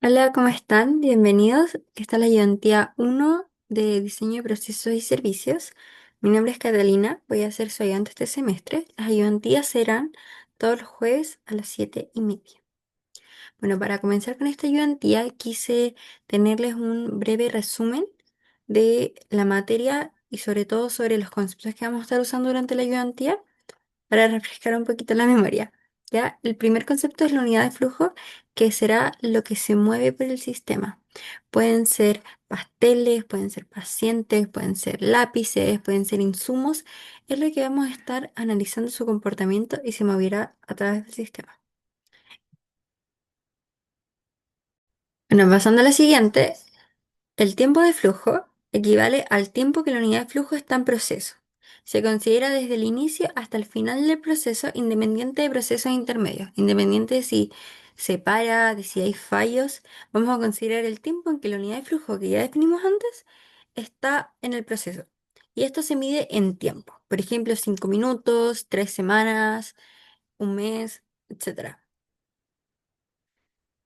Hola, ¿cómo están? Bienvenidos. Esta es la ayudantía 1 de Diseño de Procesos y Servicios. Mi nombre es Catalina, voy a ser su ayudante este semestre. Las ayudantías serán todos los jueves a las 7:30. Bueno, para comenzar con esta ayudantía, quise tenerles un breve resumen de la materia y sobre todo sobre los conceptos que vamos a estar usando durante la ayudantía para refrescar un poquito la memoria. ¿Ya? El primer concepto es la unidad de flujo, que será lo que se mueve por el sistema. Pueden ser pasteles, pueden ser pacientes, pueden ser lápices, pueden ser insumos. Es lo que vamos a estar analizando su comportamiento y se moverá a través del sistema. Bueno, pasando a la siguiente, el tiempo de flujo equivale al tiempo que la unidad de flujo está en proceso. Se considera desde el inicio hasta el final del proceso, independiente de procesos intermedios, independiente de si se para, de si hay fallos. Vamos a considerar el tiempo en que la unidad de flujo que ya definimos antes está en el proceso. Y esto se mide en tiempo. Por ejemplo, 5 minutos, 3 semanas, un mes, etcétera.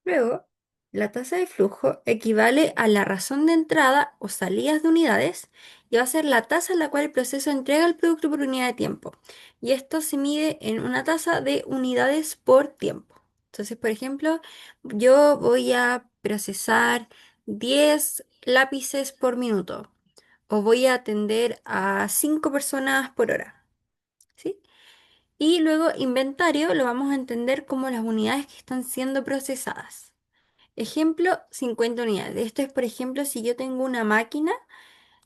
Luego, la tasa de flujo equivale a la razón de entrada o salidas de unidades y va a ser la tasa en la cual el proceso entrega el producto por unidad de tiempo. Y esto se mide en una tasa de unidades por tiempo. Entonces, por ejemplo, yo voy a procesar 10 lápices por minuto o voy a atender a 5 personas por hora. ¿Sí? Y luego inventario lo vamos a entender como las unidades que están siendo procesadas. Ejemplo, 50 unidades. Esto es, por ejemplo, si yo tengo una máquina,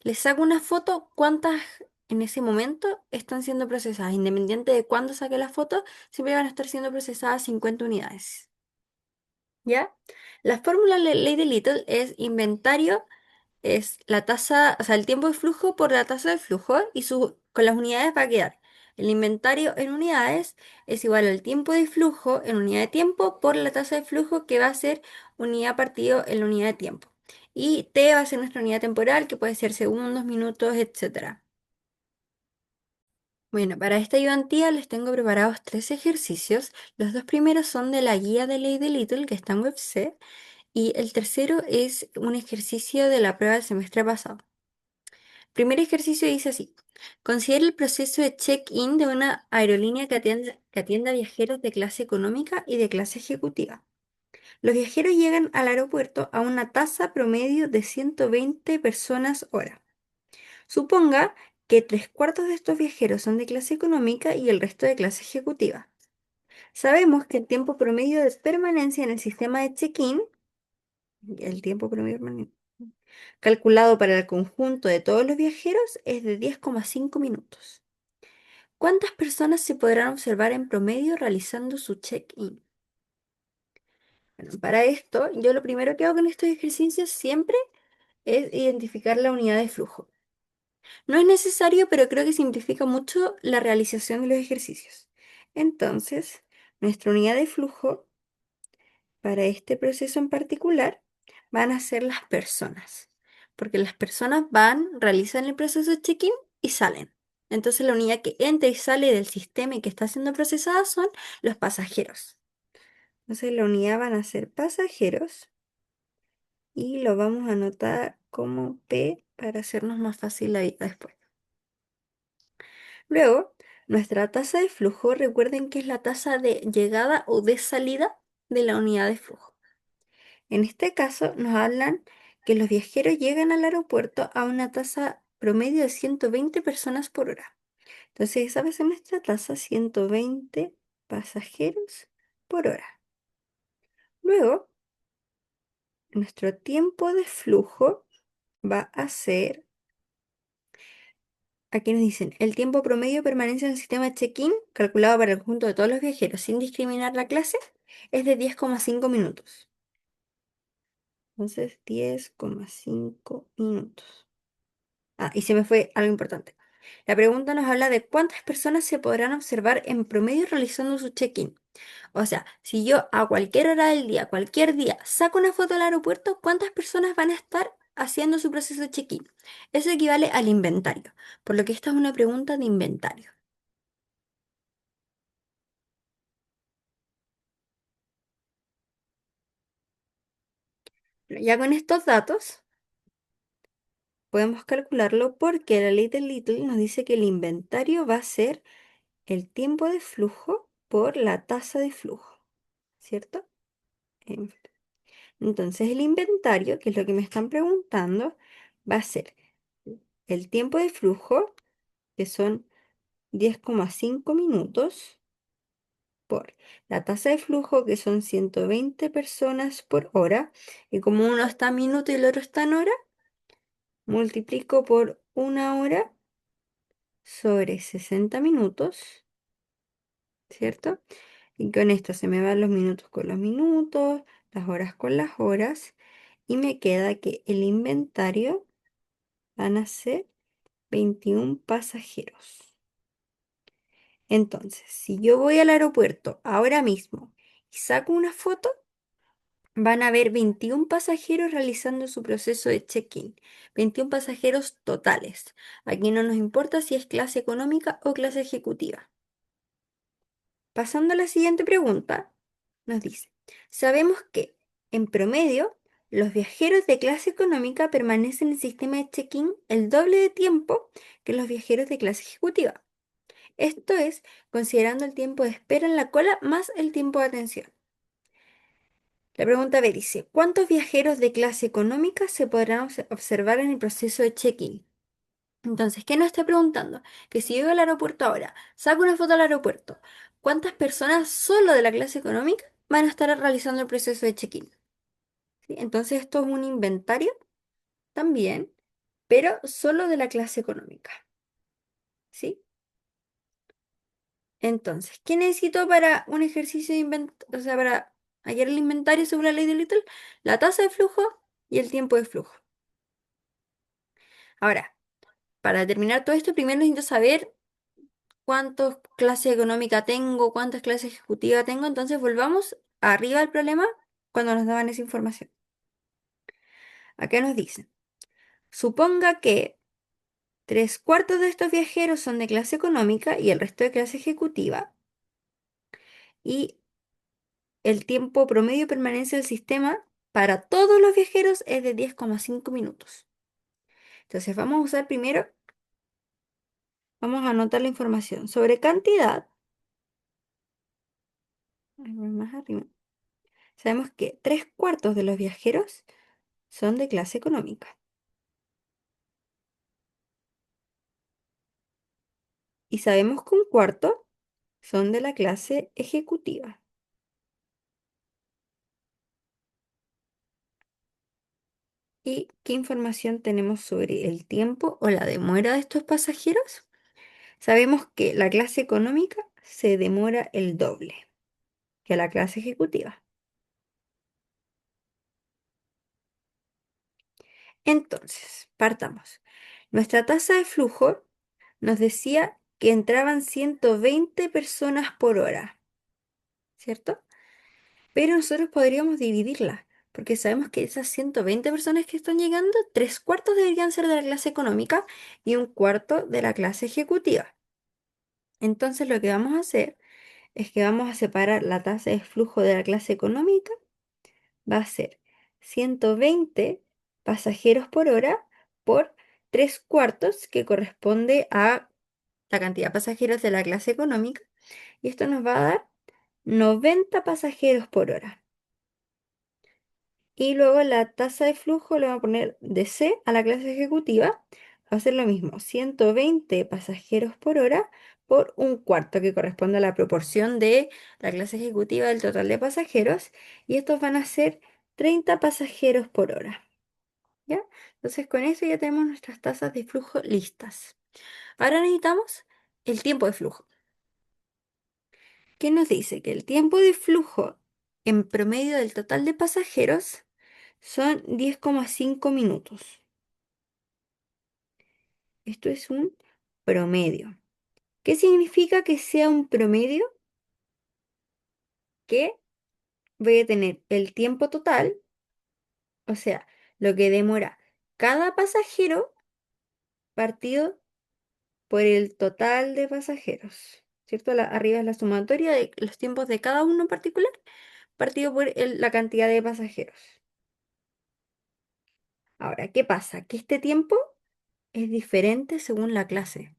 le saco una foto, cuántas en ese momento están siendo procesadas. Independiente de cuándo saque la foto, siempre van a estar siendo procesadas 50 unidades. ¿Ya? La fórmula de la ley de Little es inventario es la tasa, o sea, el tiempo de flujo por la tasa de flujo y con las unidades va a quedar. El inventario en unidades es igual al tiempo de flujo en unidad de tiempo por la tasa de flujo que va a ser unidad partido en la unidad de tiempo. Y T va a ser nuestra unidad temporal que puede ser segundos, minutos, etcétera. Bueno, para esta ayudantía les tengo preparados tres ejercicios. Los dos primeros son de la guía de ley de Little que está en WebC y el tercero es un ejercicio de la prueba del semestre pasado. Primer ejercicio dice así. Considera el proceso de check-in de una aerolínea que atienda a viajeros de clase económica y de clase ejecutiva. Los viajeros llegan al aeropuerto a una tasa promedio de 120 personas hora. Suponga que tres cuartos de estos viajeros son de clase económica y el resto de clase ejecutiva. Sabemos que el tiempo promedio de permanencia en el sistema de check-in, el tiempo promedio calculado para el conjunto de todos los viajeros, es de 10,5 minutos. ¿Cuántas personas se podrán observar en promedio realizando su check-in? Bueno, para esto, yo lo primero que hago con estos ejercicios siempre es identificar la unidad de flujo. No es necesario, pero creo que simplifica mucho la realización de los ejercicios. Entonces, nuestra unidad de flujo para este proceso en particular van a ser las personas, porque las personas van, realizan el proceso de check-in y salen. Entonces la unidad que entra y sale del sistema y que está siendo procesada son los pasajeros. Entonces la unidad van a ser pasajeros y lo vamos a anotar como P para hacernos más fácil la vida después. Luego, nuestra tasa de flujo, recuerden que es la tasa de llegada o de salida de la unidad de flujo. En este caso, nos hablan que los viajeros llegan al aeropuerto a una tasa promedio de 120 personas por hora. Entonces, esa va a ser nuestra tasa, 120 pasajeros por hora. Luego, nuestro tiempo de flujo va a ser, aquí nos dicen, el tiempo promedio de permanencia en el sistema de check-in, calculado para el conjunto de todos los viajeros sin discriminar la clase, es de 10,5 minutos. Entonces, 10,5 minutos. Ah, y se me fue algo importante. La pregunta nos habla de cuántas personas se podrán observar en promedio realizando su check-in. O sea, si yo a cualquier hora del día, cualquier día, saco una foto del aeropuerto, ¿cuántas personas van a estar haciendo su proceso de check-in? Eso equivale al inventario, por lo que esta es una pregunta de inventario. Ya con estos datos podemos calcularlo porque la ley del Little nos dice que el inventario va a ser el tiempo de flujo por la tasa de flujo, ¿cierto? Em, Entonces el inventario, que es lo que me están preguntando, va a ser el tiempo de flujo, que son 10,5 minutos, por la tasa de flujo, que son 120 personas por hora, y como uno está en minuto y el otro está en hora, multiplico por una hora sobre 60 minutos, ¿cierto? Y con esto se me van los minutos con los minutos, las horas con las horas, y me queda que el inventario van a ser 21 pasajeros. Entonces, si yo voy al aeropuerto ahora mismo y saco una foto, van a ver 21 pasajeros realizando su proceso de check-in. 21 pasajeros totales. Aquí no nos importa si es clase económica o clase ejecutiva. Pasando a la siguiente pregunta, nos dice, sabemos que, en promedio, los viajeros de clase económica permanecen en el sistema de check-in el doble de tiempo que los viajeros de clase ejecutiva. Esto es, considerando el tiempo de espera en la cola más el tiempo de atención. La pregunta B dice, ¿cuántos viajeros de clase económica se podrán observar en el proceso de check-in? Entonces, ¿qué nos está preguntando? Que si yo voy al aeropuerto ahora, saco una foto al aeropuerto, ¿cuántas personas solo de la clase económica van a estar realizando el proceso de check-in? ¿Sí? Entonces, esto es un inventario también, pero solo de la clase económica. ¿Sí? Entonces, ¿qué necesito para un ejercicio de inventario? O sea, para hallar el inventario según la ley de Little, la tasa de flujo y el tiempo de flujo. Ahora, para determinar todo esto, primero necesito saber cuántas clases económica tengo, cuántas clases ejecutiva tengo. Entonces, volvamos arriba al problema cuando nos daban esa información. Acá nos dicen, suponga que 3/4 de estos viajeros son de clase económica y el resto de clase ejecutiva. Y el tiempo promedio de permanencia del sistema para todos los viajeros es de 10,5 minutos. Entonces vamos a usar primero, vamos a anotar la información sobre cantidad. Ahí voy más arriba. Sabemos que 3/4 de los viajeros son de clase económica y sabemos que 1/4 son de la clase ejecutiva. ¿Y qué información tenemos sobre el tiempo o la demora de estos pasajeros? Sabemos que la clase económica se demora el doble que la clase ejecutiva. Entonces, partamos. Nuestra tasa de flujo nos decía que entraban 120 personas por hora, ¿cierto? Pero nosotros podríamos dividirla, porque sabemos que esas 120 personas que están llegando, 3/4 deberían ser de la clase económica y 1/4 de la clase ejecutiva. Entonces, lo que vamos a hacer es que vamos a separar la tasa de flujo de la clase económica, va a ser 120 pasajeros por hora por 3/4, que corresponde a la cantidad de pasajeros de la clase económica, y esto nos va a dar 90 pasajeros por hora. Y luego la tasa de flujo le vamos a poner de C a la clase ejecutiva. Va a ser lo mismo, 120 pasajeros por hora por 1/4, que corresponde a la proporción de la clase ejecutiva del total de pasajeros. Y estos van a ser 30 pasajeros por hora. ¿Ya? Entonces con eso ya tenemos nuestras tasas de flujo listas. Ahora necesitamos el tiempo de flujo. ¿Qué nos dice? Que el tiempo de flujo en promedio del total de pasajeros son 10,5 minutos. Esto es un promedio. ¿Qué significa que sea un promedio? Que voy a tener el tiempo total, o sea, lo que demora cada pasajero partido por el total de pasajeros. ¿Cierto? Arriba es la sumatoria de los tiempos de cada uno en particular, partido por la cantidad de pasajeros. Ahora, ¿qué pasa? Que este tiempo es diferente según la clase,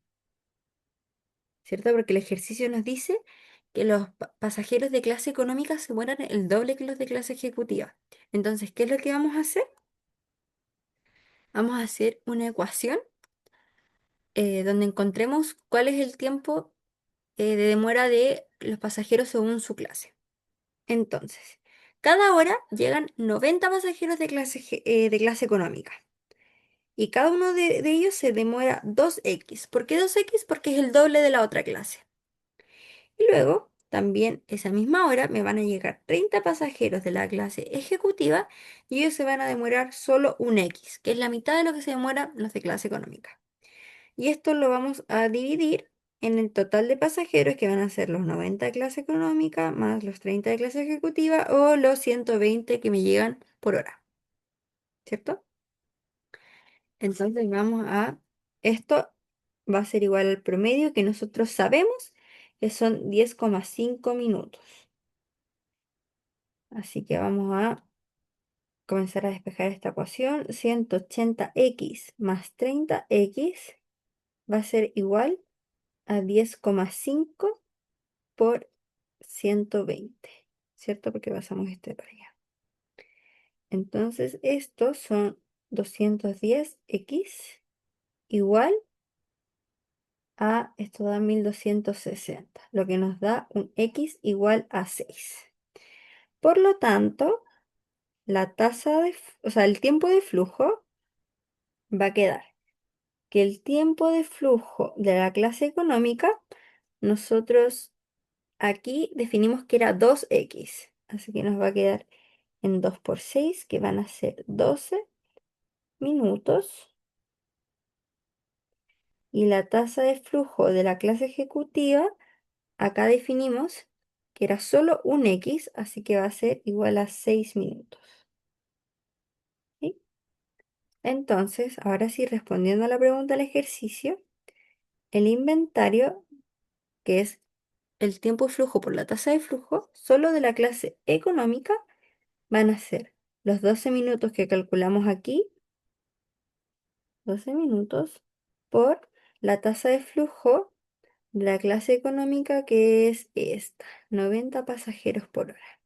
¿cierto? Porque el ejercicio nos dice que los pasajeros de clase económica se mueran el doble que los de clase ejecutiva. Entonces, ¿qué es lo que vamos a hacer? Vamos a hacer una ecuación donde encontremos cuál es el tiempo de demora de los pasajeros según su clase. Entonces, cada hora llegan 90 pasajeros de clase económica y cada uno de ellos se demora 2x. ¿Por qué 2x? Porque es el doble de la otra clase. Y luego, también esa misma hora, me van a llegar 30 pasajeros de la clase ejecutiva y ellos se van a demorar solo un x, que es la mitad de lo que se demoran los de clase económica. Y esto lo vamos a dividir en el total de pasajeros, que van a ser los 90 de clase económica más los 30 de clase ejecutiva o los 120 que me llegan por hora, ¿cierto? Entonces esto va a ser igual al promedio que nosotros sabemos que son 10,5 minutos. Así que vamos a comenzar a despejar esta ecuación. 180x más 30x va a ser igual a 10,5 por 120, ¿cierto? Porque pasamos este para allá. Entonces, estos son 210x igual a, esto da 1260, lo que nos da un x igual a 6. Por lo tanto, o sea, el tiempo de flujo va a quedar que el tiempo de flujo de la clase económica, nosotros aquí definimos que era 2x, así que nos va a quedar en 2 por 6, que van a ser 12 minutos. Y la tasa de flujo de la clase ejecutiva, acá definimos que era solo un x, así que va a ser igual a 6 minutos. ¿Sí? Entonces, ahora sí, respondiendo a la pregunta del ejercicio, el inventario, que es el tiempo de flujo por la tasa de flujo, solo de la clase económica, van a ser los 12 minutos que calculamos aquí, 12 minutos, por la tasa de flujo de la clase económica, que es esta, 90 pasajeros por hora.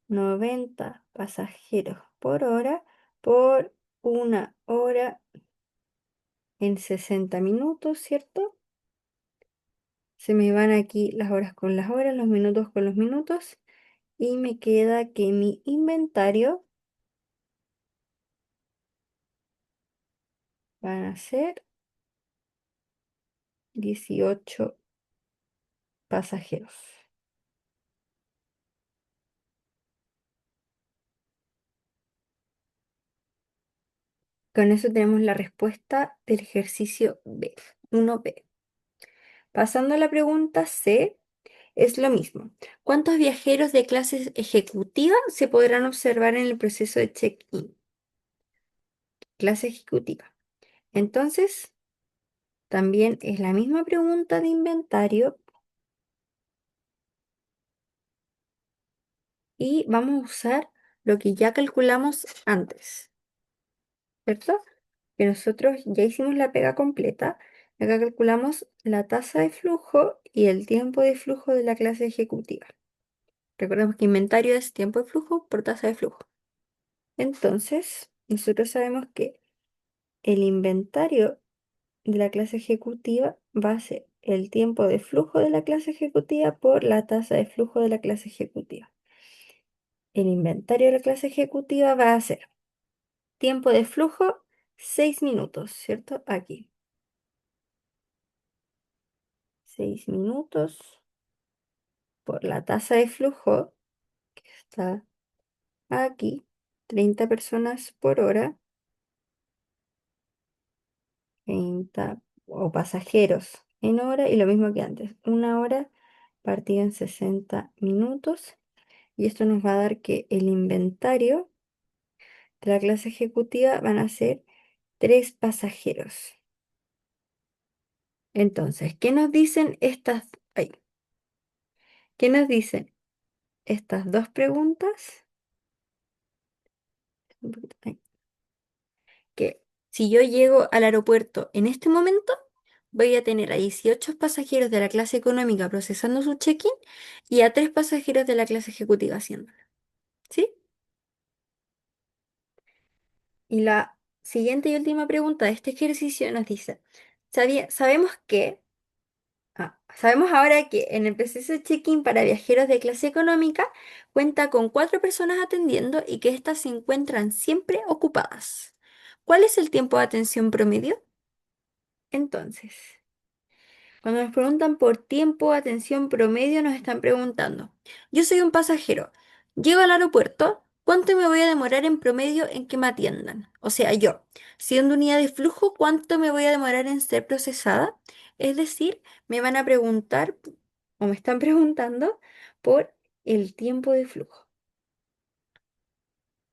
90 pasajeros por hora por una hora en 60 minutos, ¿cierto? Se me van aquí las horas con las horas, los minutos con los minutos, y me queda que mi inventario van a ser 18 pasajeros. Con eso tenemos la respuesta del ejercicio B, 1B. Pasando a la pregunta C, es lo mismo. ¿Cuántos viajeros de clase ejecutiva se podrán observar en el proceso de check-in? Clase ejecutiva. Entonces, también es la misma pregunta de inventario y vamos a usar lo que ya calculamos antes, ¿cierto? Que nosotros ya hicimos la pega completa. Acá calculamos la tasa de flujo y el tiempo de flujo de la clase ejecutiva. Recordemos que inventario es tiempo de flujo por tasa de flujo. Entonces, nosotros sabemos que el inventario de la clase ejecutiva va a ser el tiempo de flujo de la clase ejecutiva por la tasa de flujo de la clase ejecutiva. El inventario de la clase ejecutiva va a ser tiempo de flujo 6 minutos, ¿cierto? Aquí. 6 minutos por la tasa de flujo, que está aquí, 30 personas por hora, 30 o pasajeros en hora, y lo mismo que antes, una hora partida en 60 minutos. Y esto nos va a dar que el inventario de la clase ejecutiva van a ser 3 pasajeros. Entonces, ¿qué nos dicen estas dos preguntas? Un poquito ahí. Si yo llego al aeropuerto en este momento, voy a tener a 18 pasajeros de la clase económica procesando su check-in y a 3 pasajeros de la clase ejecutiva haciéndolo. ¿Sí? Y la siguiente y última pregunta de este ejercicio nos dice, sabemos que, sabemos ahora que en el proceso de check-in para viajeros de clase económica cuenta con 4 personas atendiendo y que éstas se encuentran siempre ocupadas. ¿Cuál es el tiempo de atención promedio? Entonces, cuando nos preguntan por tiempo, atención promedio, nos están preguntando, yo soy un pasajero, llego al aeropuerto, ¿cuánto me voy a demorar en promedio en que me atiendan? O sea, yo, siendo unidad de flujo, ¿cuánto me voy a demorar en ser procesada? Es decir, me van a preguntar o me están preguntando por el tiempo de flujo,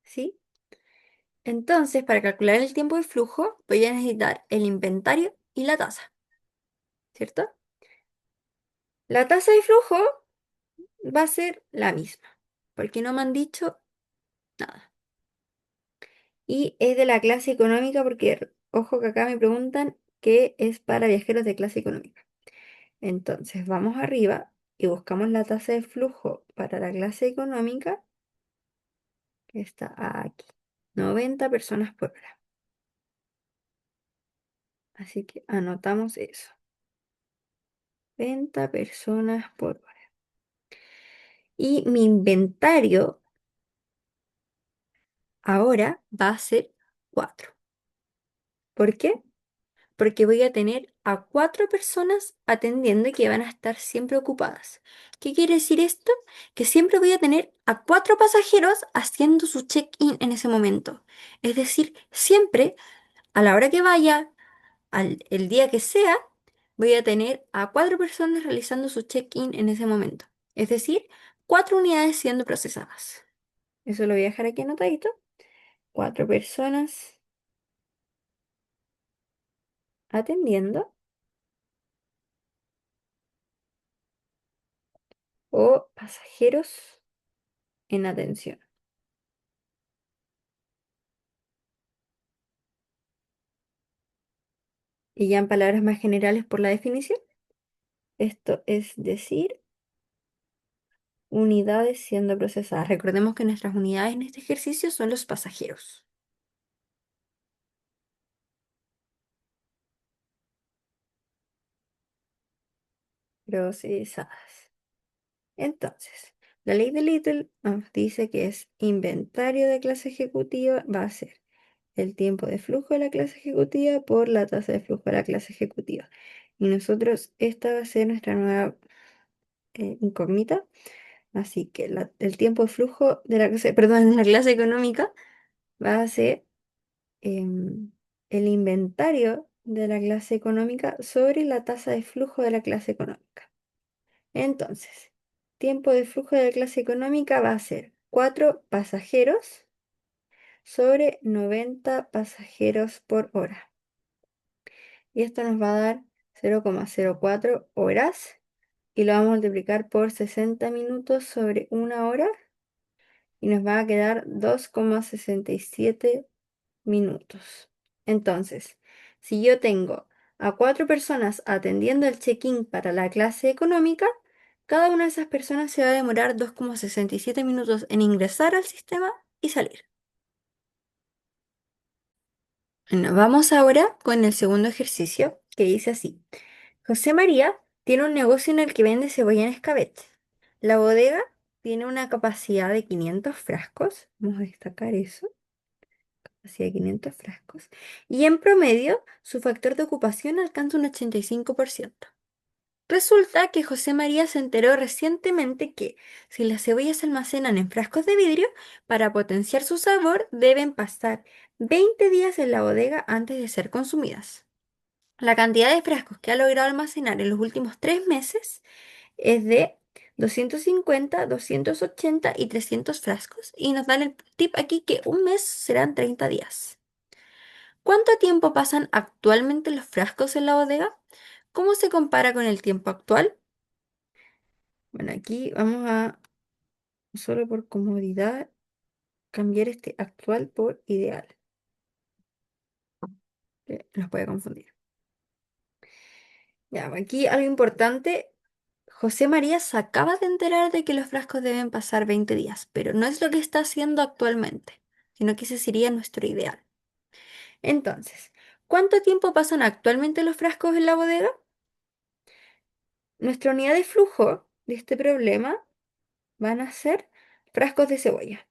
¿sí? Entonces, para calcular el tiempo de flujo, voy a necesitar el inventario y la tasa, ¿cierto? La tasa de flujo va a ser la misma, porque no me han dicho nada. Y es de la clase económica porque, ojo que acá me preguntan qué es para viajeros de clase económica. Entonces vamos arriba y buscamos la tasa de flujo para la clase económica, que está aquí. 90 personas por hora. Así que anotamos eso. 90 personas por hora. Y mi inventario ahora va a ser 4. ¿Por qué? Porque voy a tener a 4 personas atendiendo y que van a estar siempre ocupadas. ¿Qué quiere decir esto? Que siempre voy a tener a 4 pasajeros haciendo su check-in en ese momento. Es decir, siempre, a la hora que vaya, el día que sea, voy a tener a 4 personas realizando su check-in en ese momento. Es decir, 4 unidades siendo procesadas. Eso lo voy a dejar aquí anotadito. 4 personas atendiendo o pasajeros en atención. Y ya en palabras más generales por la definición, esto es decir, unidades siendo procesadas. Recordemos que nuestras unidades en este ejercicio son los pasajeros procesadas. Entonces, la ley de Little nos dice que es inventario de clase ejecutiva va a ser el tiempo de flujo de la clase ejecutiva por la tasa de flujo de la clase ejecutiva. Y nosotros, esta va a ser nuestra nueva incógnita. Así que el tiempo de flujo de la clase, perdón, de la clase económica va a ser em, el inventario de la clase económica sobre la tasa de flujo de la clase económica. Entonces, tiempo de flujo de la clase económica va a ser 4 pasajeros sobre 90 pasajeros por hora. Y esto nos va a dar 0,04 horas y lo vamos a multiplicar por 60 minutos sobre 1 hora y nos va a quedar 2,67 minutos. Entonces, si yo tengo a 4 personas atendiendo el check-in para la clase económica, cada una de esas personas se va a demorar 2,67 minutos en ingresar al sistema y salir. Bueno, vamos ahora con el segundo ejercicio que dice así. José María tiene un negocio en el que vende cebolla en escabeche. La bodega tiene una capacidad de 500 frascos. Vamos a destacar eso. Hacia 500 frascos, y en promedio su factor de ocupación alcanza un 85%. Resulta que José María se enteró recientemente que si las cebollas se almacenan en frascos de vidrio, para potenciar su sabor deben pasar 20 días en la bodega antes de ser consumidas. La cantidad de frascos que ha logrado almacenar en los últimos 3 meses es de 250, 280 y 300 frascos, y nos dan el tip aquí que un mes serán 30 días. ¿Cuánto tiempo pasan actualmente los frascos en la bodega? ¿Cómo se compara con el tiempo actual? Bueno, aquí vamos a, solo por comodidad, cambiar este actual por ideal. que los puede confundir. Ya, aquí algo importante. José María se acaba de enterar de que los frascos deben pasar 20 días, pero no es lo que está haciendo actualmente, sino que ese sería nuestro ideal. Entonces, ¿cuánto tiempo pasan actualmente los frascos en la bodega? Nuestra unidad de flujo de este problema van a ser frascos de cebolla.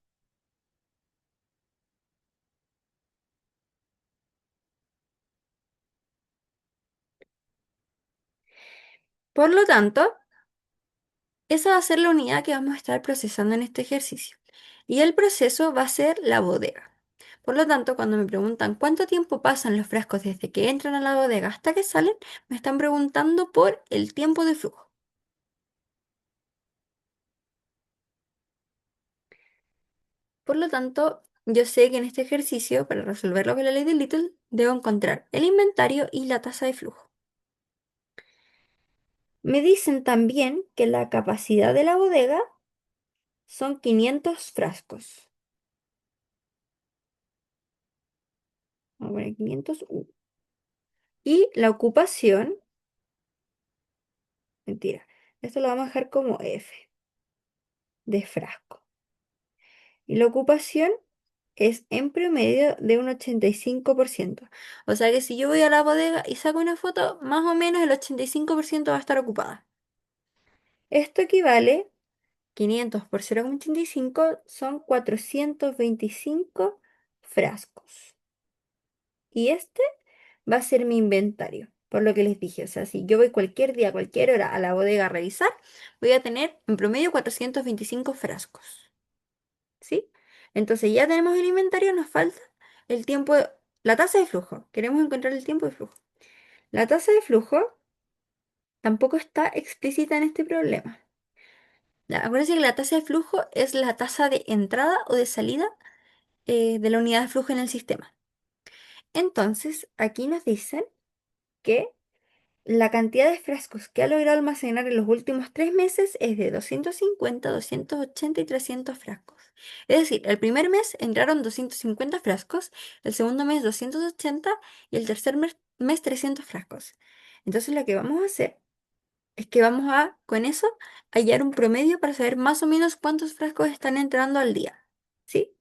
Por lo tanto, esa va a ser la unidad que vamos a estar procesando en este ejercicio. Y el proceso va a ser la bodega. Por lo tanto, cuando me preguntan cuánto tiempo pasan los frascos desde que entran a la bodega hasta que salen, me están preguntando por el tiempo de flujo. Por lo tanto, yo sé que en este ejercicio, para resolverlo con la ley de Little, debo encontrar el inventario y la tasa de flujo. Me dicen también que la capacidad de la bodega son 500 frascos. Vamos a poner 500 U. Y la ocupación, mentira, esto lo vamos a dejar como F de frasco. Y la ocupación es en promedio de un 85%. O sea que si yo voy a la bodega y saco una foto, más o menos el 85% va a estar ocupada. Esto equivale, 500 por 0,85 son 425 frascos. Y este va a ser mi inventario, por lo que les dije. O sea, si yo voy cualquier día, cualquier hora a la bodega a revisar, voy a tener en promedio 425 frascos. ¿Sí? Entonces ya tenemos el inventario, nos falta el tiempo, la tasa de flujo. Queremos encontrar el tiempo de flujo. La tasa de flujo tampoco está explícita en este problema. Acuérdense que la tasa de flujo es la tasa de entrada o de salida de la unidad de flujo en el sistema. Entonces, aquí nos dicen que la cantidad de frascos que ha logrado almacenar en los últimos 3 meses es de 250, 280 y 300 frascos. Es decir, el primer mes entraron 250 frascos, el segundo mes 280 y el tercer mes 300 frascos. Entonces lo que vamos a hacer es que vamos a, con eso, hallar un promedio para saber más o menos cuántos frascos están entrando al día. ¿Sí?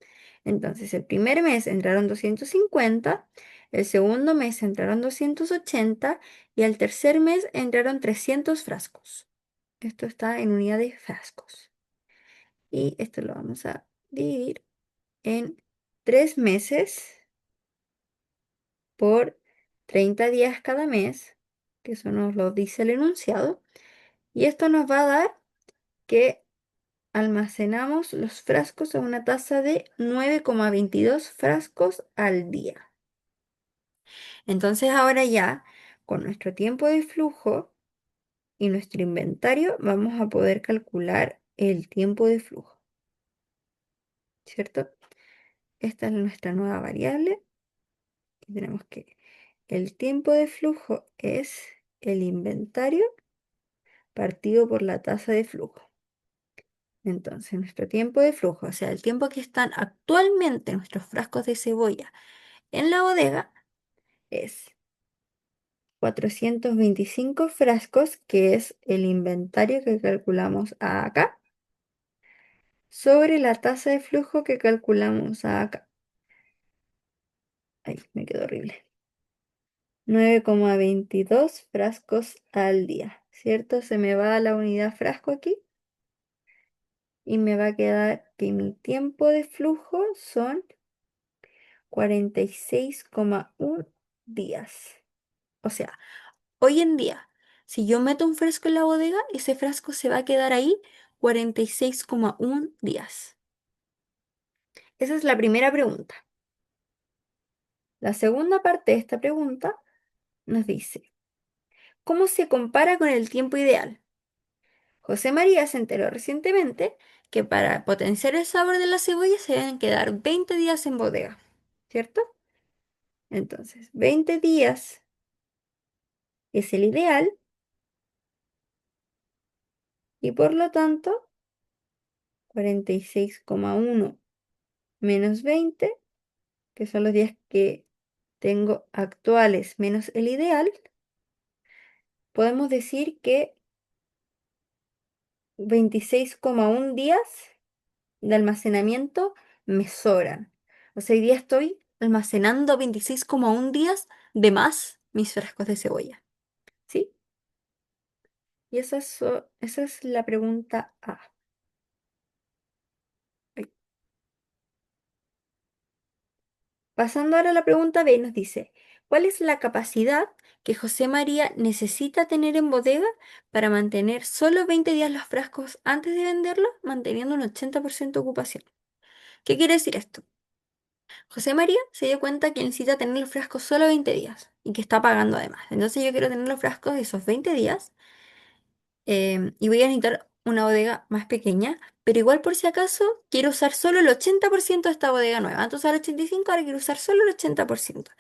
Entonces, el primer mes entraron 250, el segundo mes entraron 280 y el tercer mes entraron 300 frascos. Esto está en unidad de frascos. Y esto lo vamos a dividir en 3 meses por 30 días cada mes, que eso nos lo dice el enunciado. Y esto nos va a dar que almacenamos los frascos a una tasa de 9,22 frascos al día. Entonces ahora ya, con nuestro tiempo de flujo y nuestro inventario, vamos a poder calcular el tiempo de flujo, ¿cierto? Esta es nuestra nueva variable y tenemos que el tiempo de flujo es el inventario partido por la tasa de flujo. Entonces, nuestro tiempo de flujo, o sea, el tiempo que están actualmente nuestros frascos de cebolla en la bodega, es 425 frascos, que es el inventario que calculamos acá, sobre la tasa de flujo que calculamos acá. Ay, me quedó horrible. 9,22 frascos al día, ¿cierto? Se me va la unidad frasco aquí y me va a quedar que mi tiempo de flujo son 46,1 días. O sea, hoy en día, si yo meto un frasco en la bodega, ese frasco se va a quedar ahí 46,1 días. Esa es la primera pregunta. La segunda parte de esta pregunta nos dice, ¿cómo se compara con el tiempo ideal? José María se enteró recientemente que para potenciar el sabor de la cebolla se deben quedar 20 días en bodega, ¿cierto? Entonces, 20 días es el ideal y por lo tanto, 46,1 menos 20, que son los días que tengo actuales menos el ideal, podemos decir que 26,1 días de almacenamiento me sobran. O sea, hoy día estoy almacenando 26,1 días de más mis frascos de cebolla. ¿Sí? Y esa es la pregunta A. Ay. Pasando ahora a la pregunta B, nos dice, ¿cuál es la capacidad que José María necesita tener en bodega para mantener solo 20 días los frascos antes de venderlos, manteniendo un 80% de ocupación? ¿Qué quiere decir esto? José María se dio cuenta que necesita tener los frascos solo 20 días y que está pagando además. Entonces yo quiero tener los frascos de esos 20 días y voy a necesitar una bodega más pequeña, pero igual por si acaso quiero usar solo el 80% de esta bodega nueva. Antes usaba el 85%, ahora quiero usar solo el 80%.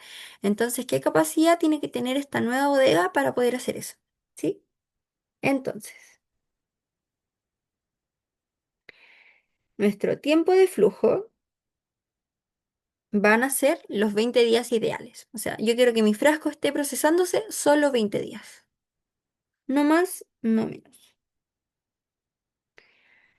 Entonces, ¿qué capacidad tiene que tener esta nueva bodega para poder hacer eso? ¿Sí? Entonces, nuestro tiempo de flujo van a ser los 20 días ideales. O sea, yo quiero que mi frasco esté procesándose solo 20 días. No más, no menos.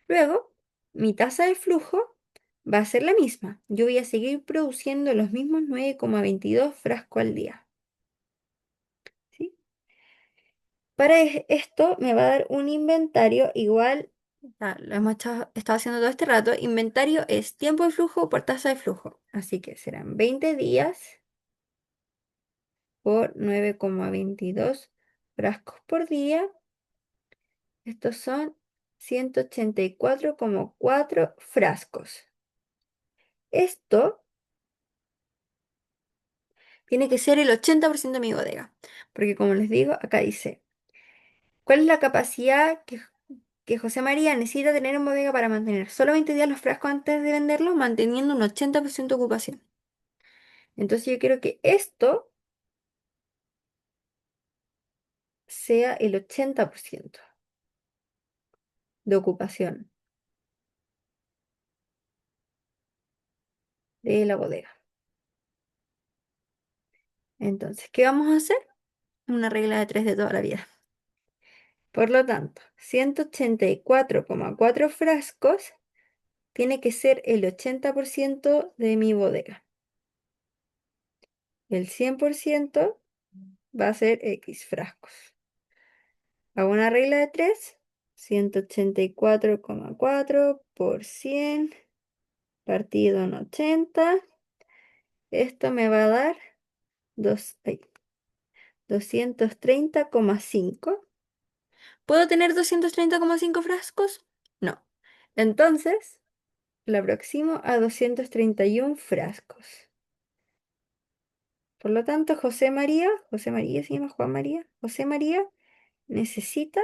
Luego, mi tasa de flujo va a ser la misma. Yo voy a seguir produciendo los mismos 9,22 frascos al día. ¿Sí? Para esto me va a dar un inventario igual, lo hemos estado haciendo todo este rato. Inventario es tiempo de flujo por tasa de flujo. Así que serán 20 días por 9,22 frascos por día. Estos son 184,4 frascos. Esto tiene que ser el 80% de mi bodega. Porque como les digo, acá dice, ¿cuál es la capacidad que José María necesita tener en bodega para mantener solo 20 días los frascos antes de venderlos, manteniendo un 80% de ocupación? Entonces yo quiero que esto sea el 80% de ocupación de la bodega. Entonces, ¿qué vamos a hacer? Una regla de tres de toda la vida. Por lo tanto, 184,4 frascos tiene que ser el 80% de mi bodega. El 100% va a ser X frascos. Hago una regla de 3, 184,4 por 100 partido en 80. Esto me va a dar 230,5. ¿Puedo tener 230,5 frascos? No. Entonces, lo aproximo a 231 frascos. Por lo tanto, José María se llama Juan María, José María necesita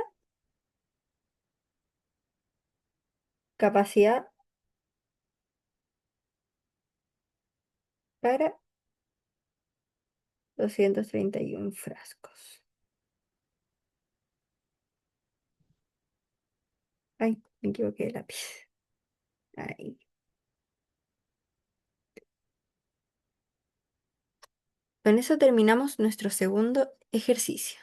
capacidad para 231 frascos. Ay, me equivoqué de lápiz. Ahí. Con eso terminamos nuestro segundo ejercicio.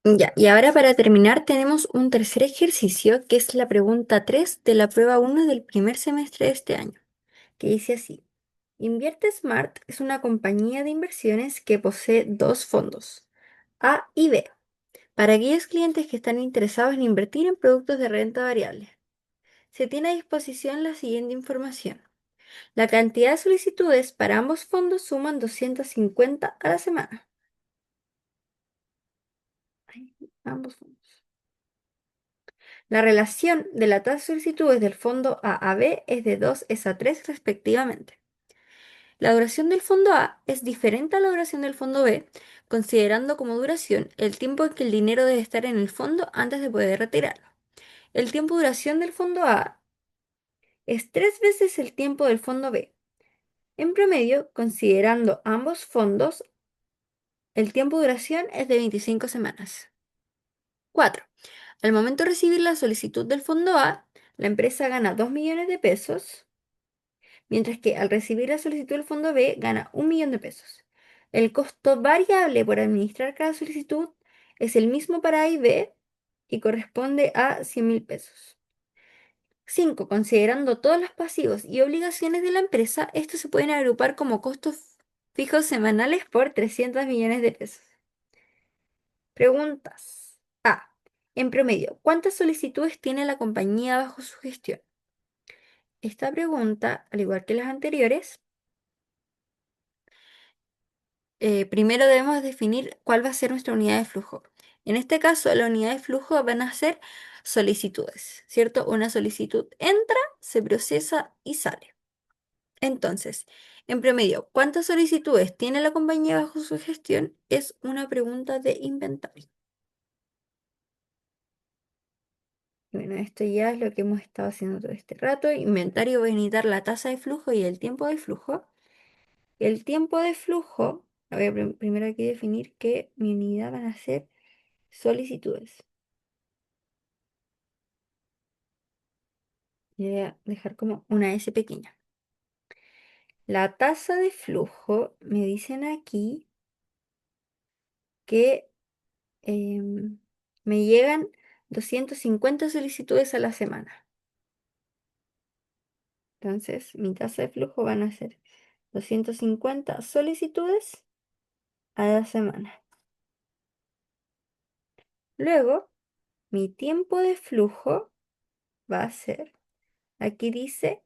Ya, y ahora para terminar tenemos un tercer ejercicio que es la pregunta 3 de la prueba 1 del primer semestre de este año, que dice así. Invierte Smart es una compañía de inversiones que posee dos fondos, A y B, para aquellos clientes que están interesados en invertir en productos de renta variable. Se tiene a disposición la siguiente información. La cantidad de solicitudes para ambos fondos suman 250 a la semana. Ay, ambos fondos. La relación de la tasa de solicitudes del fondo A a B es de 2:3 respectivamente. La duración del fondo A es diferente a la duración del fondo B, considerando como duración el tiempo en que el dinero debe estar en el fondo antes de poder retirarlo. El tiempo de duración del fondo A es 3 veces el tiempo del fondo B. En promedio, considerando ambos fondos, el tiempo de duración es de 25 semanas. 4. Al momento de recibir la solicitud del fondo A, la empresa gana 2 millones de pesos, mientras que al recibir la solicitud del fondo B gana 1 millón de pesos. El costo variable por administrar cada solicitud es el mismo para A y B y corresponde a 100.000 pesos. 5. Considerando todos los pasivos y obligaciones de la empresa, estos se pueden agrupar como costos fijos semanales por 300 millones de pesos. Preguntas. A. En promedio, ¿cuántas solicitudes tiene la compañía bajo su gestión? Esta pregunta, al igual que las anteriores, primero debemos definir cuál va a ser nuestra unidad de flujo. En este caso, la unidad de flujo van a ser solicitudes, ¿cierto? Una solicitud entra, se procesa y sale. Entonces, en promedio, ¿cuántas solicitudes tiene la compañía bajo su gestión? Es una pregunta de inventario. Bueno, esto ya es lo que hemos estado haciendo todo este rato. Inventario va a necesitar la tasa de flujo y el tiempo de flujo. El tiempo de flujo, voy a primero aquí definir que mi unidad van a ser solicitudes. Y voy a dejar como una S pequeña. La tasa de flujo, me dicen aquí que em, me llegan 250 solicitudes a la semana. Entonces, mi tasa de flujo van a ser 250 solicitudes a la semana. Luego, mi tiempo de flujo va a ser, aquí dice,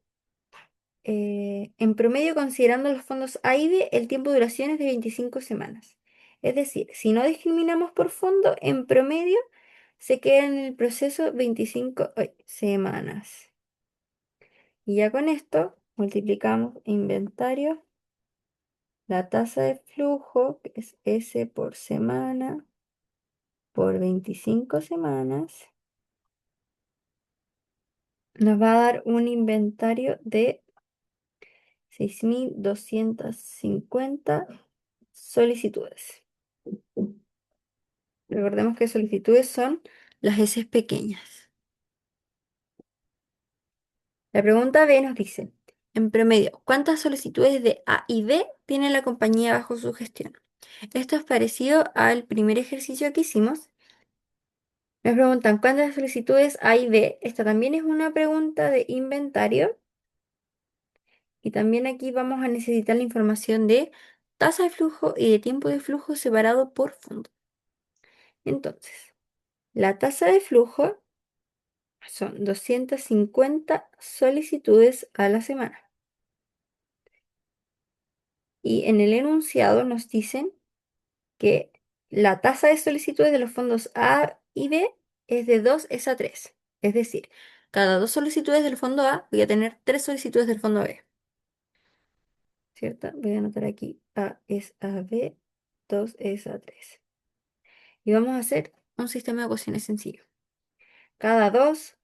en promedio considerando los fondos A y B, el tiempo de duración es de 25 semanas. Es decir, si no discriminamos por fondo, en promedio se queda en el proceso 25 semanas. Y ya con esto multiplicamos inventario, la tasa de flujo, que es S por semana, por 25 semanas, nos va a dar un inventario de 6.250 solicitudes. Recordemos que solicitudes son las S pequeñas. La pregunta B nos dice, en promedio, ¿cuántas solicitudes de A y B tiene la compañía bajo su gestión? Esto es parecido al primer ejercicio que hicimos. Nos preguntan cuántas solicitudes A y B. Esta también es una pregunta de inventario. Y también aquí vamos a necesitar la información de tasa de flujo y de tiempo de flujo separado por fondo. Entonces, la tasa de flujo son 250 solicitudes a la semana. Y en el enunciado nos dicen que la tasa de solicitudes de los fondos A y B es de 2:3. Es decir, cada dos solicitudes del fondo A voy a tener tres solicitudes del fondo B. ¿Cierto? Voy a anotar aquí A es a B, 2 es a 3. Y vamos a hacer un sistema de ecuaciones sencillo. Cada dos,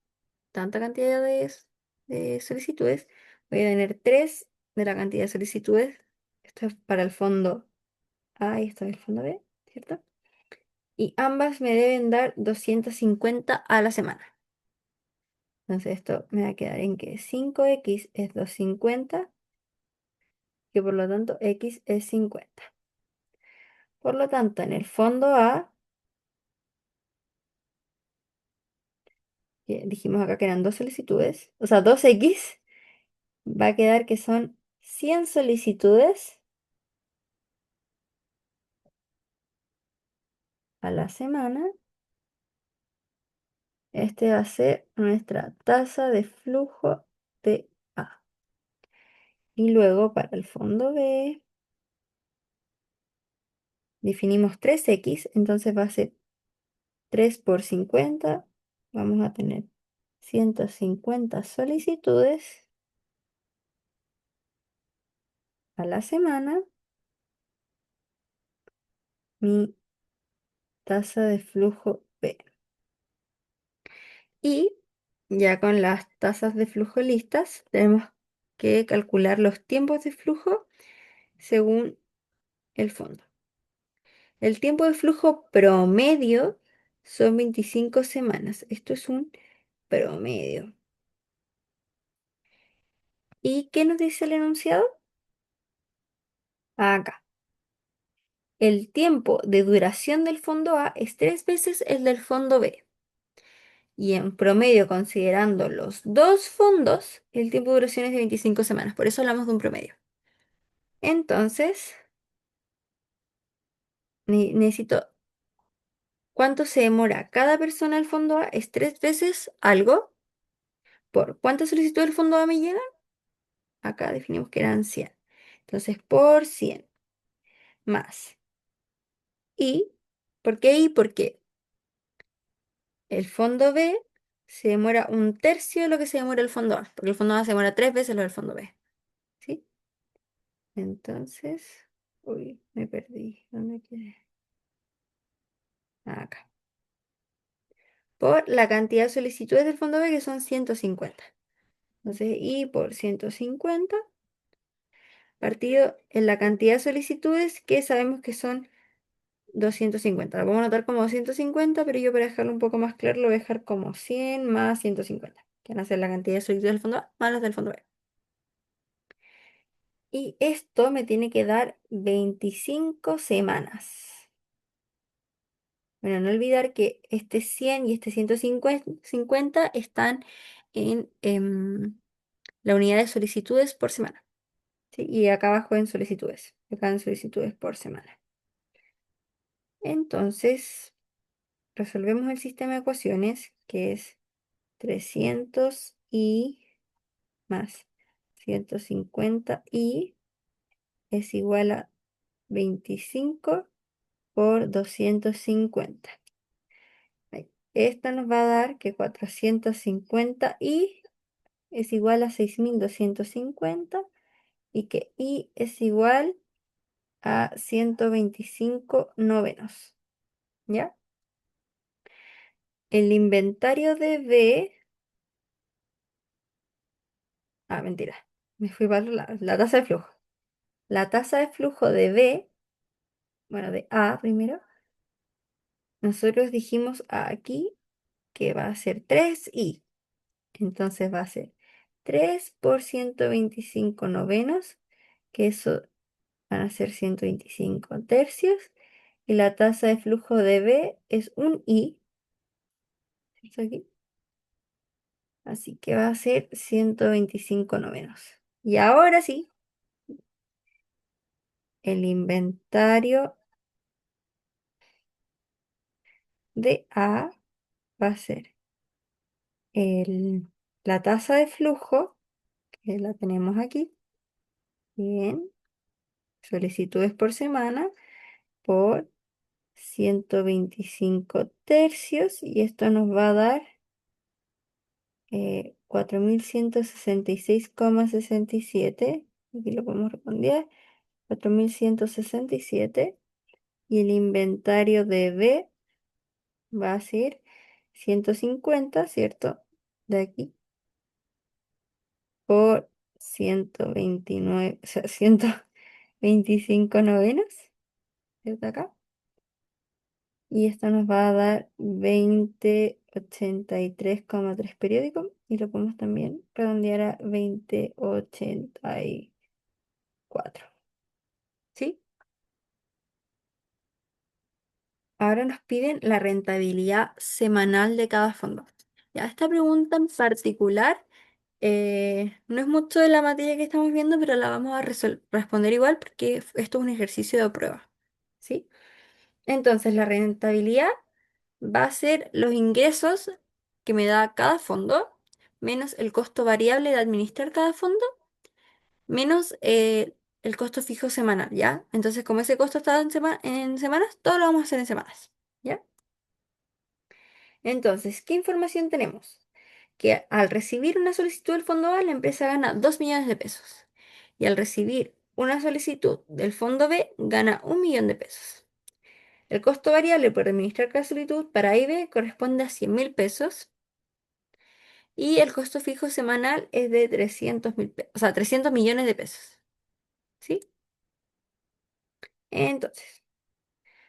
tanta cantidad de solicitudes, voy a tener 3 de la cantidad de solicitudes. Esto es para el fondo A y esto es el fondo B, ¿cierto? Y ambas me deben dar 250 a la semana. Entonces esto me va a quedar en que 5x es 250, que por lo tanto x es 50. Por lo tanto, en el fondo A, que dijimos acá que eran dos solicitudes, o sea, 2x, va a quedar que son 100 solicitudes a la semana. Este va a ser nuestra tasa de flujo de A. Y luego para el fondo B, definimos 3x, entonces va a ser 3 por 50, vamos a tener 150 solicitudes a la semana. Mi tasa de flujo B. Y ya con las tasas de flujo listas, tenemos que calcular los tiempos de flujo según el fondo. El tiempo de flujo promedio son 25 semanas. Esto es un promedio. ¿Y qué nos dice el enunciado? Acá. El tiempo de duración del fondo A es 3 veces el del fondo B. Y en promedio, considerando los dos fondos, el tiempo de duración es de 25 semanas. Por eso hablamos de un promedio. Entonces, necesito cuánto se demora cada persona al fondo A. Es 3 veces algo por cuántas solicitudes del fondo A me llegan. Acá definimos que eran 100. Entonces, por 100 más. ¿Y por qué I? Porque el fondo B se demora un tercio de lo que se demora el fondo A. Porque el fondo A se demora 3 veces lo del fondo B. ¿Sí? Entonces, uy, me perdí. ¿Dónde quedé? Acá. Por la cantidad de solicitudes del fondo B, que son 150. Entonces, I por 150 partido en la cantidad de solicitudes que sabemos que son 250. Lo vamos a anotar como 250, pero yo para dejarlo un poco más claro lo voy a dejar como 100 más 150, que van a ser la cantidad de solicitudes del fondo A más las del fondo B. Y esto me tiene que dar 25 semanas. Bueno, no olvidar que este 100 y este 150 están en la unidad de solicitudes por semana. ¿Sí? Y acá abajo en solicitudes. Acá en solicitudes por semana. Entonces, resolvemos el sistema de ecuaciones, que es 300 y más 150 y es igual a 25 por 250. Ahí. Esta nos va a dar que 450 y es igual a 6250 y que I es igual a 125 novenos. ¿Ya? El inventario de B, mentira, me fui para la tasa de flujo. La tasa de flujo de B, bueno, de A primero, nosotros dijimos aquí que va a ser 3i. Entonces va a ser 3 por 125 novenos, que eso van a ser 125 tercios. Y la tasa de flujo de B es un i, ¿cierto? Aquí. Así que va a ser 125 novenos. Y ahora sí, el inventario de A va a ser la tasa de flujo, que la tenemos aquí, bien, solicitudes por semana, por 125 tercios, y esto nos va a dar 4166,67. Aquí lo podemos responder, 4167. Y el inventario de B va a ser 150, ¿cierto? De aquí por 129, o sea, 125 novenos, ¿cierto? Acá. Y esto nos va a dar 2083,3 periódicos. Y lo podemos también redondear a 2084. ¿Sí? Ahora nos piden la rentabilidad semanal de cada fondo. Ya, esta pregunta en particular no es mucho de la materia que estamos viendo, pero la vamos a responder igual porque esto es un ejercicio de prueba. ¿Sí? Entonces, la rentabilidad va a ser los ingresos que me da cada fondo, menos el costo variable de administrar cada fondo, menos el costo fijo semanal, ¿ya? Entonces, como ese costo está en semanas, todo lo vamos a hacer en semanas, ¿ya? Entonces, ¿qué información tenemos? Que al recibir una solicitud del fondo A, la empresa gana 2 millones de pesos. Y al recibir una solicitud del fondo B, gana 1 millón de pesos. El costo variable por administrar cada solicitud para A y B corresponde a 100.000 pesos. Y el costo fijo semanal es de 300.000 pesos, o sea, 300 millones de pesos. ¿Sí? Entonces,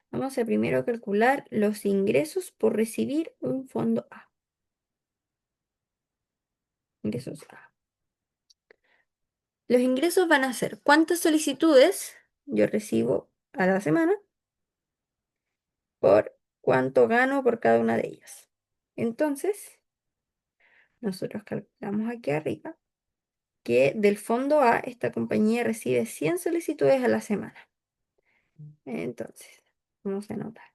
vamos a primero calcular los ingresos por recibir un fondo A. Ingresos A. Los ingresos van a ser cuántas solicitudes yo recibo a la semana por cuánto gano por cada una de ellas. Entonces, nosotros calculamos aquí arriba que del fondo A esta compañía recibe 100 solicitudes a la semana. Entonces, vamos a anotar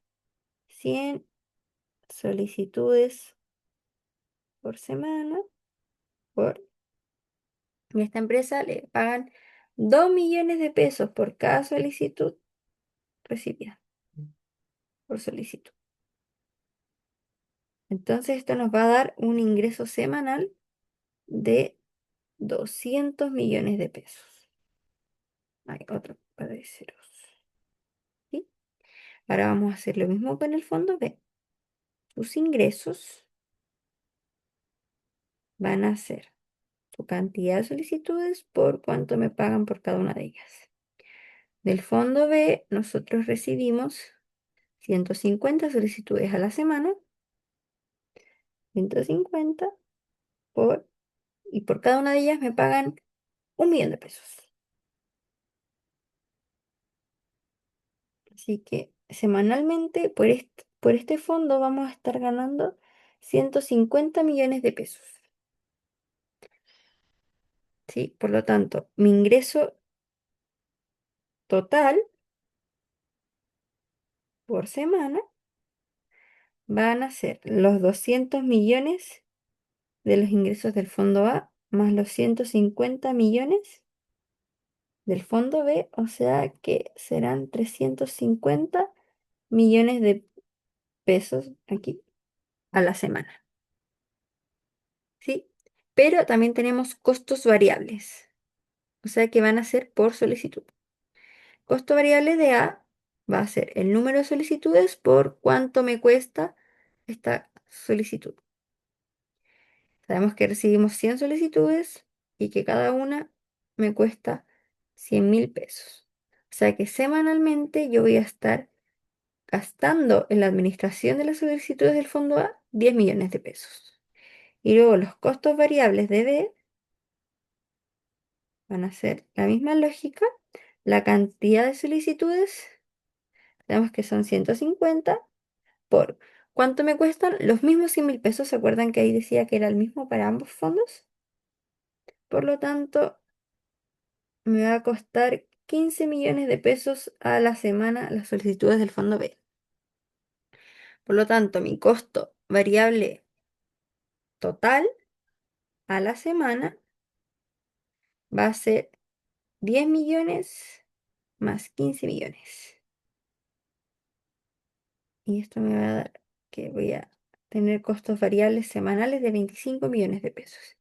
100 solicitudes por semana por y a esta empresa le pagan 2 millones de pesos por cada solicitud recibida por solicitud. Entonces esto nos va a dar un ingreso semanal de 200 millones de pesos. Hay otro par de ceros. ¿Sí? Ahora vamos a hacer lo mismo con el fondo B. Sus ingresos van a ser su cantidad de solicitudes por cuánto me pagan por cada una de ellas. Del fondo B nosotros recibimos 150 solicitudes a la semana, 150 por, y por cada una de ellas me pagan 1 millón de pesos. Así que semanalmente por este fondo vamos a estar ganando 150 millones de pesos. ¿Sí? Por lo tanto, mi ingreso total por semana van a ser los 200 millones de los ingresos del fondo A más los 150 millones del fondo B, o sea que serán 350 millones de pesos aquí a la semana, ¿sí? Pero también tenemos costos variables, o sea que van a ser por solicitud. Costo variable de A va a ser el número de solicitudes por cuánto me cuesta esta solicitud. Sabemos que recibimos 100 solicitudes y que cada una me cuesta 100.000 pesos. O sea que semanalmente yo voy a estar gastando en la administración de las solicitudes del fondo A 10 millones de pesos. Y luego los costos variables de B van a ser la misma lógica. La cantidad de solicitudes, sabemos que son 150 por cuánto me cuestan los mismos 100.000 pesos. ¿Se acuerdan que ahí decía que era el mismo para ambos fondos? Por lo tanto, me va a costar 15 millones de pesos a la semana las solicitudes del fondo B. Por lo tanto, mi costo variable total a la semana va a ser 10 millones más 15 millones. Y esto me va a dar que voy a tener costos variables semanales de 25 millones de pesos.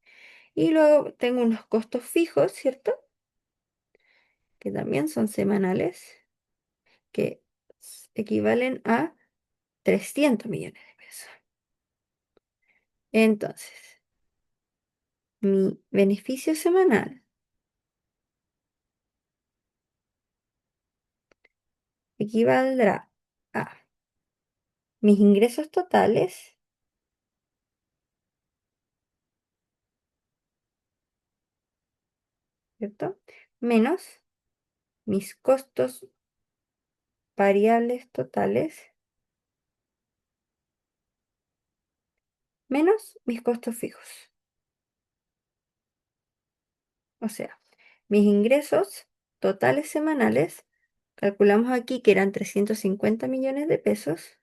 Y luego tengo unos costos fijos, ¿cierto? Que también son semanales, que equivalen a 300 millones de pesos. Entonces, mi beneficio semanal equivaldrá a mis ingresos totales, ¿cierto? Menos mis costos variables totales, menos mis costos fijos. O sea, mis ingresos totales semanales, calculamos aquí que eran 350 millones de pesos,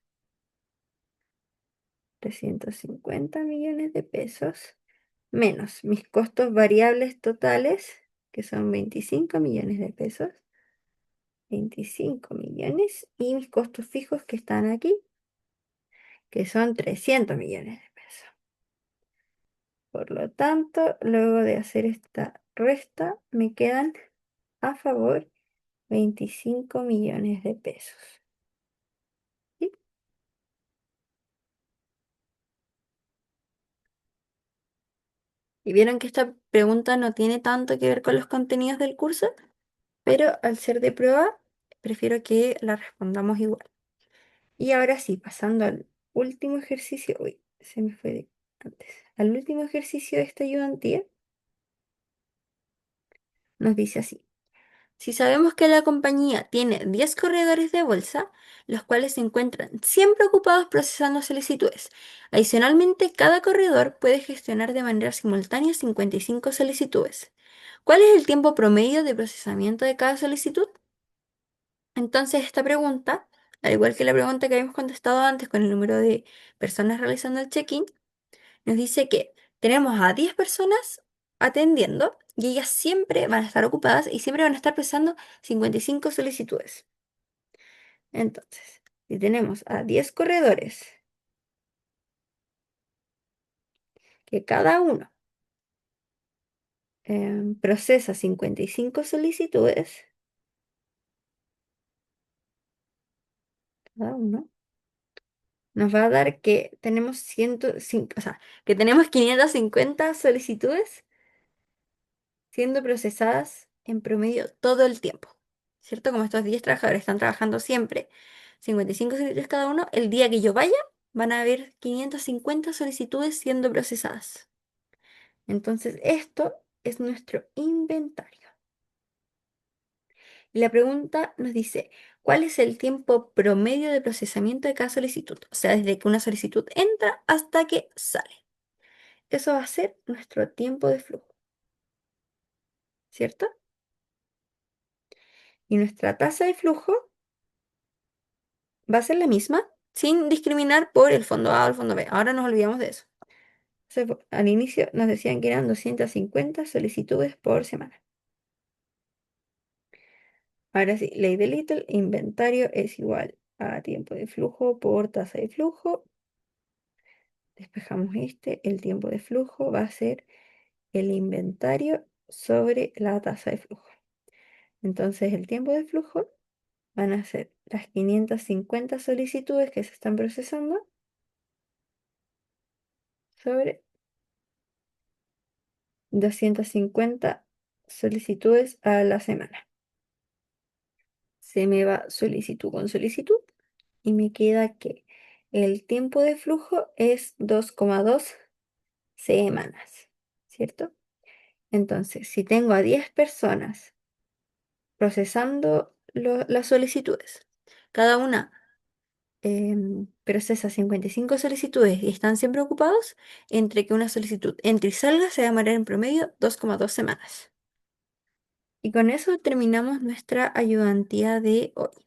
350 millones de pesos, menos mis costos variables totales, que son 25 millones de pesos, 25 millones, y mis costos fijos que están aquí, que son 300 millones de pesos. Por lo tanto, luego de hacer esta resta, me quedan a favor 25 millones de pesos. ¿Sí? Y vieron que esta pregunta no tiene tanto que ver con los contenidos del curso, pero al ser de prueba, prefiero que la respondamos igual. Y ahora sí, pasando al último ejercicio, uy, se me fue antes, al último ejercicio de esta ayudantía, Nos dice así. Si sabemos que la compañía tiene 10 corredores de bolsa, los cuales se encuentran siempre ocupados procesando solicitudes. Adicionalmente, cada corredor puede gestionar de manera simultánea 55 solicitudes. ¿Cuál es el tiempo promedio de procesamiento de cada solicitud? Entonces, esta pregunta, al igual que la pregunta que habíamos contestado antes con el número de personas realizando el check-in, nos dice que tenemos a 10 personas atendiendo y ellas siempre van a estar ocupadas y siempre van a estar procesando 55 solicitudes. Entonces, si tenemos a 10 corredores, que cada uno procesa 55 solicitudes, cada uno, nos va a dar que tenemos 105, o sea, que tenemos 550 solicitudes siendo procesadas en promedio todo el tiempo. ¿Cierto? Como estos 10 trabajadores están trabajando siempre 55 solicitudes cada uno, el día que yo vaya van a haber 550 solicitudes siendo procesadas. Entonces, esto es nuestro inventario. Y la pregunta nos dice, ¿cuál es el tiempo promedio de procesamiento de cada solicitud? O sea, desde que una solicitud entra hasta que sale. Eso va a ser nuestro tiempo de flujo, ¿cierto? Y nuestra tasa de flujo va a ser la misma, sin discriminar por el fondo A o el fondo B. Ahora nos olvidamos de eso. Al inicio nos decían que eran 250 solicitudes por semana. Ahora sí, ley de Little, inventario es igual a tiempo de flujo por tasa de flujo. Despejamos el tiempo de flujo va a ser el inventario sobre la tasa de flujo. Entonces el tiempo de flujo van a ser las 550 solicitudes que se están procesando sobre 250 solicitudes a la semana. Se me va solicitud con solicitud y me queda que el tiempo de flujo es 2,2 semanas, ¿cierto? Entonces, si tengo a 10 personas procesando las solicitudes, cada una procesa 55 solicitudes y están siempre ocupados, entre que una solicitud entre y salga se va a demorar en promedio 2,2 semanas. Y con eso terminamos nuestra ayudantía de hoy.